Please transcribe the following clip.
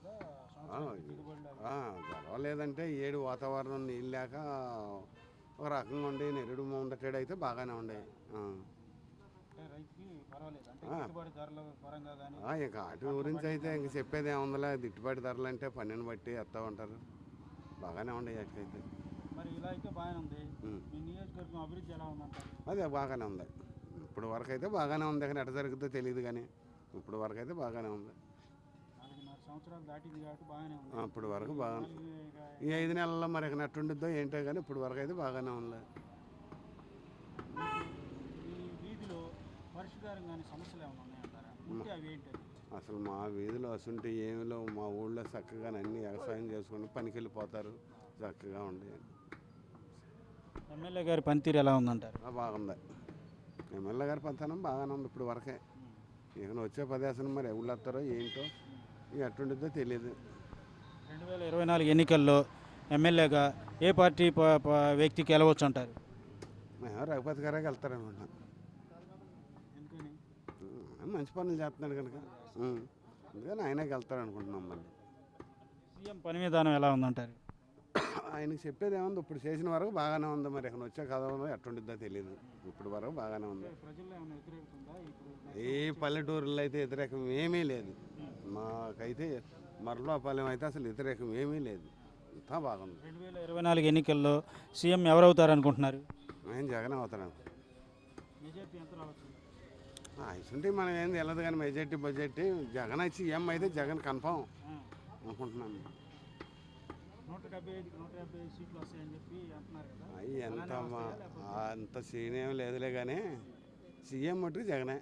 కదా ఆ, సంవత్సరానికి దిగుబడులు అవి. గర్వలేదంటే ఏడు వాతావరణం నీళ్ళు లేక ఒక రకంగా ఉండి నెరుడు ముందటేడు అయితే బాగానే ఉండే. అంటే రైతుకి పర్వాలేదు, అంటే ఆ. గిట్టుబాటు ధరల పరంగా కానీ ఇక వాటి గురించి అయితే ఇంక చెప్పేది ఏముందిలే, గిట్టుబాటు ధరలు అంటే పన్నెండు బట్టి ఎత్తా ఉంటారు, బాగానే ఉండే వాటికైతే. మరి ఇలా అయితే బాగానే ఉంది. ఉం. మీ నియోజకవర్గం అభివృద్ధి ఎలా ఉందంటారు? అదే బాగానే ఉంది, ఇప్పుడు వరకు అయితే బాగానే ఉంది, కానీ ఎట్ట జరుగుతుందో తెలియదు, కానీ ఇప్పుడు వరకు అయితే బాగానే ఉంది. 4.5 సంవత్సరాలు దాటింది కాబట్టి బాగానే ఉంది. ఇప్పుడు వరకు బాగా నాలుగు ఈ 5 నెలల్లో మరి ఇక నట్టుండిద్దో ఏంటో, కానీ ఇప్పుడు వరకు అయితే బాగానే ఉంది. మీ వీధిలో పరిష్కారం కానీ సమస్యలు ఏమైనా ఉన్నాయంటారా? ఉంటే అవి ఏంటి? అసలు మా వీధిలో అసలు ఏమి లేవు, మా ఊళ్ళో చక్కగా అన్ని వ్యవసాయం చేసుకుని పనికి వెళ్ళిపోతారు, చక్కగా ఉండి. ఎమ్మెల్యే గారి పనితీరు ఎలా ఉందంటారు? బాగుంది, ఎమ్మెల్యే గారి పనితనం బాగానే ఉంది ఇప్పుడు వరకే. ఇక వచ్చే పదేసన మరి ఎవరు వస్తారో ఏంటో, ఇక ఎట్టుండిద్దో తెలియదు. 2024 ఎన్నికల్లో ఎమ్మెల్యేగా ఏ పార్టీ వ్యక్తికి వెళ్ళవచ్చు అంటారు? మేము రఘుపతి గారే వెళ్తారనుకుంటున్నాం, ఎందుకని? మంచి పనులు చేస్తున్నాడు కనుక. అందుకని ఆయనకి వెళ్తారనుకుంటున్నాం. మళ్ళీ సీఎం పని విధానం ఎలా ఉందంటారు? ఆయనకి చెప్పేది ఏముంది, ఇప్పుడు చేసిన వరకు బాగానే ఉంది, మరి ఇక్కడ వచ్చే కథలో ఎట్టుండిద్దో తెలియదు, ఇప్పుడు వరకు బాగానే ఉంది. ప్రజల్లో ఏమైనా వ్యతిరేకత ఉందా? ఇప్పుడు ఏ పల్లెటూరులో అయితే వ్యతిరేకం ఏమీ లేదు, మాకైతే మరలోపాలెం అయితే అసలు వ్యతిరేకం ఏమీ లేదు, అంతా బాగుంది. 2024 ఎన్నికల్లో సీఎం ఎవరవుతారు అనుకుంటున్నారు? నేను జగన్ అవుతాను. మెజార్టీ ఎంత రావచ్చు? ఇసుంటే మనం ఏం తెలియదు, కానీ మెజార్టీ బడ్జెట్ జగన్ వచ్చి సీఎం అయితే జగన్ కన్ఫామ్ అనుకుంటున్నాను. 175 సీట్లు వస్తాయని చెప్పి అంటున్నారు కదా. అవి అంత సీన్ ఏం లేదులే, కానీ సీఎం మటుకు జగనే.